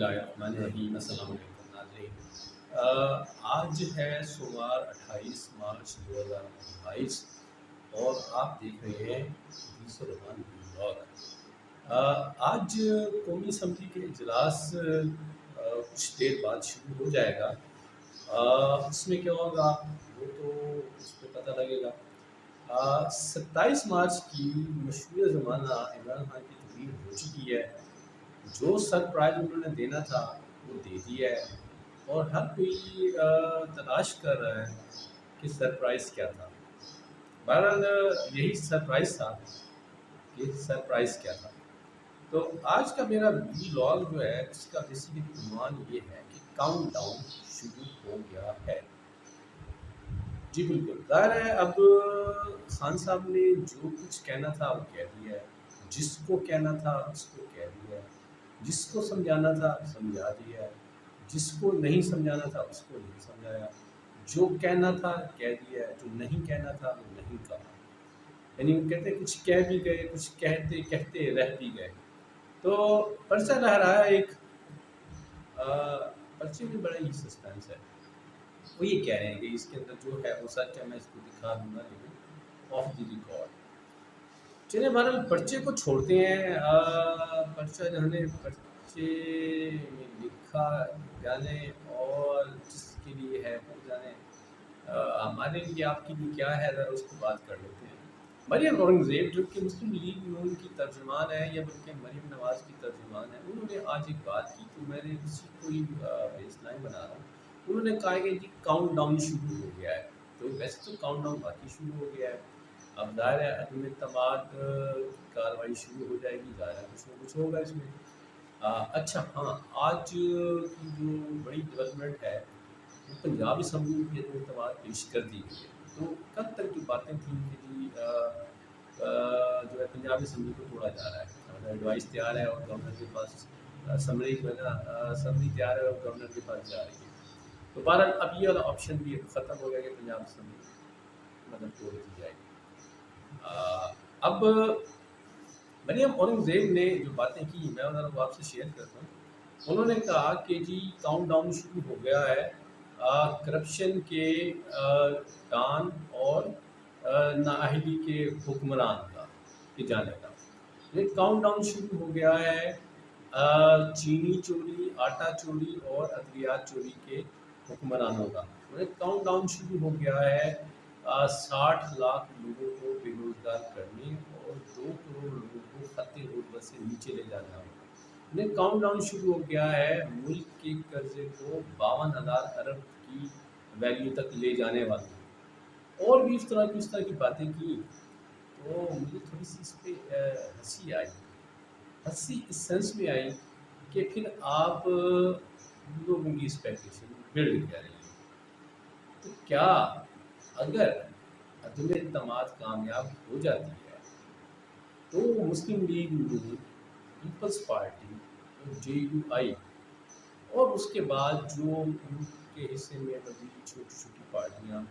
الرحمن الرحیم، السلام علیکم ناظرین۔ آج ہے سوموار 28 مارچ 2022 اور آپ دیکھ رہے ہیں رحمان بلاگ۔ آج قومی اسمبلی کے اجلاس کچھ دیر بعد شروع ہو جائے گا۔ اس میں کیا ہوگا وہ تو اس پہ پتہ لگے گا۔ 27 مارچ کی مشہور زمانہ عمران خان کی تقریر ہو چکی ہے۔ جو سرپرائز انہوں نے دینا تھا وہ دے دیا ہے، اور ہر کوئی تلاش کر رہا ہے کہ سرپرائز کیا تھا۔ بہرحال یہی سرپرائز تھا کہ سرپرائز کیا تھا۔ تو آج کا میرا ولاگ جو ہے اس کا بیسیکلی عنوان یہ ہے کہ کاؤنٹ ڈاؤن شروع ہو گیا ہے۔ جی بالکل، ظاہر ہے اب خان صاحب نے جو کچھ کہنا تھا وہ کہہ دیا ہے، جس کو کہنا تھا اس کو کہہ دیا ہے، جس کو سمجھانا تھا سمجھا دیا ہے، جس کو نہیں سمجھانا تھا اس کو نہیں سمجھایا، جو کہنا تھا کہہ دیا ہے، جو نہیں کہنا تھا وہ نہیں کہا۔ یعنی وہ کہتے کچھ کہہ بھی گئے، کچھ کہتے کہتے رہ بھی گئے۔ تو پرچہ لہرایا ایک، پرچے میں بڑا ہی سسپینس ہے۔ وہ یہ کہہ رہے ہیں کہ اس کے اندر جو ہے وہ سچ ہے، میں اس کو دکھا دوں گا لیکن آف دی ریکارڈ۔ چلیں بہرحال پرچے کو چھوڑتے ہیں۔ پرچہ جو ہے پرچے میں لکھا جانے اور جس کے لیے ہے وہ جانے، ہمارے لیے آپ کے لیے کیا ہے ذرا اس کو بات کر لیتے ہیں۔ مریم اورنگزیب جو کہ مسلم لیگ نون کی ترجمان ہے، یا بلکہ مریم نواز کی ترجمان ہے، انہوں نے آج ایک بات کی، تو میں نے اسی کو ہی بیس لائن بنا رہا ہوں۔ انہوں نے کہا کہ جی کاؤنٹ ڈاؤن شروع ہو گیا ہے۔ تو ویسے تو کاؤنٹ ڈاؤن باقی شروع ہو گیا ہے، اب ظاہر ہے عدم اعتماد کی کارروائی شروع ہو جائے گی، ظاہر ہے کچھ نہ کچھ ہوگا اس میں۔ اچھا ہاں، آج کی جو بڑی ڈیولپمنٹ ہے وہ پنجاب اسمبلی کی عدم اعتماد پیش کر دی گئی ہے۔ تو کب تک کی باتیں تھیں کہ جی جو ہے پنجاب اسمبلی کو توڑا جا رہا ہے، ایڈوائس تیار ہے اور گورنر کے پاس اسمبلی جو ہے نا اسمبلی تیار ہے اور گورنر کے پاس جا رہی ہے۔ تو بہرحال اب یہ والا آپشن بھی ختم ہو گیا کہ پنجاب اسمبلی مطلب توڑ دی جائے گی۔ اب مریم اورنگزیب نے جو باتیں کی میں ذرا آپ سے شیئر کرتا ہوں۔ انہوں نے کہا کہ جی کاؤنٹ ڈاؤن شروع ہو گیا ہے کرپشن کے ڈان اور نااہلی کے حکمران کا کہ جانے کا۔ یہ کاؤنٹ ڈاؤن شروع ہو گیا ہے چینی چوری، آٹا چوری اور ادویات چوری کے حکمرانوں کا۔ کاؤنٹ ڈاؤن شروع ہو گیا ہے 60 لاکھ لوگوں کو بے روزگار کرنے اور 2 کروڑ لوگوں کو خط غربت سے نیچے لے جانا ہوگا۔ کاؤنٹ ڈاؤن شروع ہو گیا ہے ملک کے قرضے کو 52,000 ارب کی ویلیو تک لے جانے والے، اور بھی اس طرح کی باتیں کی۔ تو مجھے تھوڑی سی اس پہ ہنسی آئی، ہنسی اس سینس میں آئی کہ پھر آپ لوگوں کی ایکسپیکٹیشن بلڈ کر رہی ہیں۔ تو کیا اگر عدم اعتماد کامیاب ہو جاتی ہے تو مسلم لیگ نون، پیپلز پارٹی، جے یو آئی اور اس کے بعد جو ان کے حصے میں مزید چھوٹی چھوٹی پارٹیاں،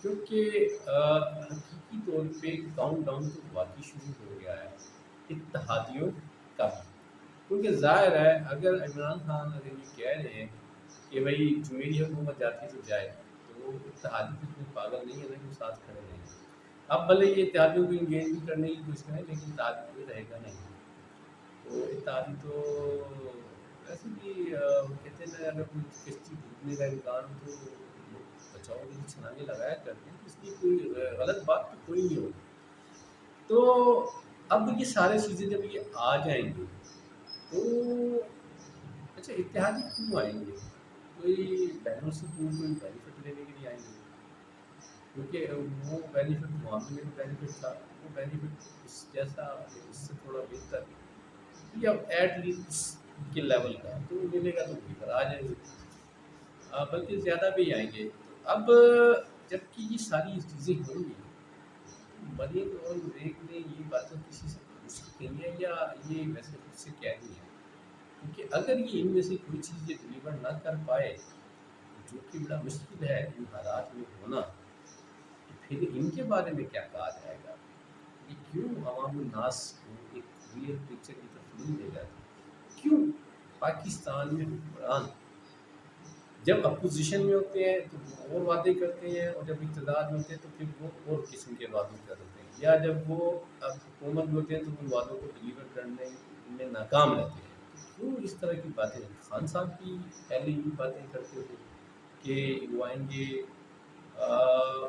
کیونکہ حقیقی طور پہ کاؤنٹ ڈاؤن تو واقعی شروع ہو گیا ہے اتحادیوں کا بھی، کیونکہ ظاہر ہے اگر عمران خان اگر یہ کہہ رہے ہیں کہ بھائی جو میری حکومت جاتی تو جائے، تو اتحادی تو اتنے پاگل نہیں ہے نا کہ ساتھ کھڑے رہیں گے۔ اب بھلے یہ اتحادیوں کو انگیج بھی کرنے کی کوشش کریں لیکن اتحادی کوئی رہے گا نہیں۔ تو اتحادی تو ویسے بھی کہتے ہیں اگر کوئی کشتی ڈوبنے کا امکان تو بچاؤ کے لیے چھلانگیں لگایا کرتے ہیں، اس کی کوئی غلط بات تو کوئی نہیں ہوگی۔ تو اب یہ سارے چیزیں جب یہ آ جائیں گی تو اچھا اتحادی کیوں آئیں گے؟ کوئی بہنوں سے دور کوئی بینیفٹ لینے کے لیے آئیں گے، کیونکہ وہ بینیفٹ معاملے میں بینیفٹ تھا، وہ بینیفٹ اس جیسا اس سے تھوڑا بہتر یا ایٹ لیسٹ اس کے لیول کا تو ملے گا تو بہتر آ جائیں گے، بلکہ زیادہ بھی آئیں گے۔ اب جب کہ یہ ساری چیزیں ہوں گی تو مریم اورنگزیب نے یہ باتیں کسی سے پوچھ کے کہی ہے یا یہ ویسے خود سے کہہ دی ہے؟ کیونکہ اگر یہ ان میں سے کوئی چیز یہ ڈلیور نہ کر پائے، جو کہ بڑا مشکل ہے ان حالات میں ہونا، تو پھر ان کے بارے میں کیا کہا جائے گا؟ یہ کیوں عوام الناس کو ایک ریئل پکچر کی طرف نہیں لے جاتی؟ کیوں پاکستان میں حکمران جب اپوزیشن میں ہوتے ہیں تو وہ اور وعدے کرتے ہیں، اور جب اقتدار میں ہوتے ہیں تو پھر وہ اور قسم کے وعدے کرتے ہیں، یا جب وہ اب حکومت میں ہوتے ہیں تو ان وعدوں کو ڈلیور کرنے میں ناکام رہتے ہیں۔ کیوں اس طرح کی باتیں؟ خان صاحب بھی پہلے یہ باتیں کرتے تھے کہ وہ آئیں گے،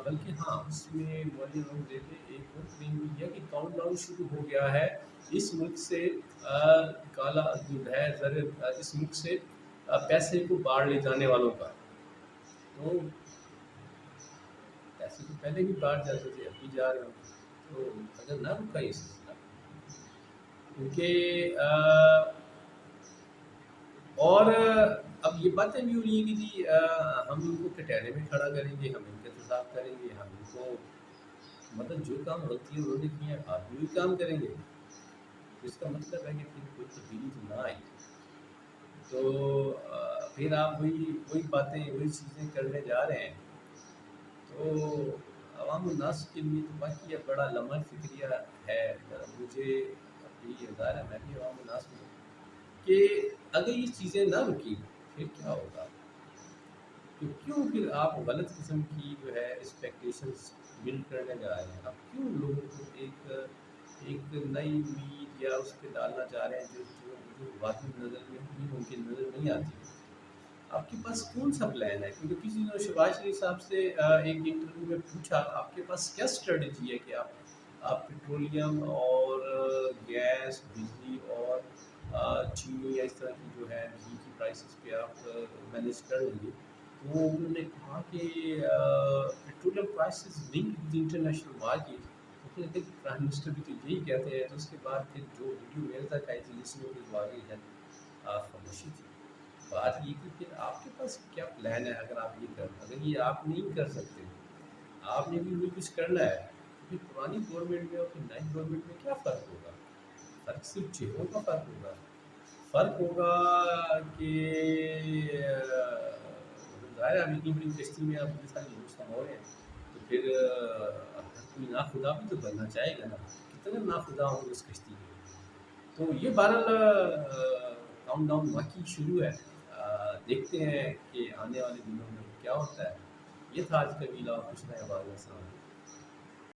بلکہ ہاں اس میں مولی روڈ دے دے ایک اور کلیم بھی ہے کہ کاؤنٹ ڈاؤن شروع ہو گیا ہے اس ملک سے، کالا جو ہے زر اس ملک سے پیسے کو باہر لے جانے والوں کا۔ تو پیسے تو پہلے بھی باہر جاتے تھے، اب بھی جا رہے ہوں، تو اگر نہ رکا یہ سلسلہ، کیونکہ اور اب یہ باتیں بھی ہو رہی ہیں کہ جی ہم ان کو کٹہرے میں کھڑا کریں گے، ہم ان کا احتساب کریں گے، ہم ان کو مطلب جو کام غلطی ہے انہوں نے کیا ہے آپ بھی وہی کام کریں گے، تو اس کا مطلب ہے کہ پھر کوئی تبدیلی تو نہ آئی، تو پھر آپ وہی باتیں وہی چیزیں کرنے جا رہے ہیں۔ تو عوام الناس کے لیے تو باقی یہ بڑا لمحہ فکریہ ہے، مجھے ابھی ظاہر ہے میں بھی عوام الناس میں ہوں کہ اگر یہ چیزیں نہ رکی پھر کیا ہوگا، تو کیوں پھر آپ غلط قسم کی جو ہے ایکسپیکٹیشنز بلڈ کرنے جا رہے ہیں، آپ کیوں لوگوں کو ایک نئی امید یا اس پہ ڈالنا چاہ رہے ہیں جو واقعی نظر میں بھی ممکن نظر نہیں آتی؟ آپ کے پاس کون سا پلان ہے؟ کیونکہ کسی نے شہباز شریف صاحب سے ایک انٹرویو میں پوچھا آپ کے پاس کیا اسٹریٹجی ہے کہ آپ پٹرولیم اور گیس بجلی اور چینی یا اس طرح کی جو ہے بجلی کی پرائسز پہ آپ مینیج کر لیں گے؟ تو انہوں نے کہا کہ petroleum prices link with international market, تو پھر ایک پرائم منسٹر بھی تو یہی کہتے ہیں، تو اس کے بعد پھر جو ویڈیو میرے تک آئی تھی جس میں پھر واقعی ہے خاموشی تھی۔ بات یہ کہ پھر آپ کے پاس کیا پلان ہے؟ اگر آپ یہ اگر یہ آپ نہیں کر سکتے، آپ نے بھی وہی کچھ کرنا ہے، تو پھر پرانی گورنمنٹ میں اور پھر نئی گورنمنٹ میں کیا فرق ہوگا؟ فرق صرف چہروں کا فرق ہوگا، فرق ہوگا کہ ظاہر ہے اب اتنی بڑی کشتی میں آپ اتنے سارے لوگ سمو رہے ہیں، تو پھر ہر کوئی ناخدا بھی تو بننا چاہے گا نا، کتنے ناخدا ہوں گے اس کشتی میں؟ تو یہ بہرحال کاؤنٹ ڈاؤن واقعی شروع ہے، دیکھتے ہیں کہ آنے والے دنوں میں کیا ہوتا ہے۔ یہ تھا آج کا ویلا، خوش رہیں، آباد رہیں، السلام علیکم۔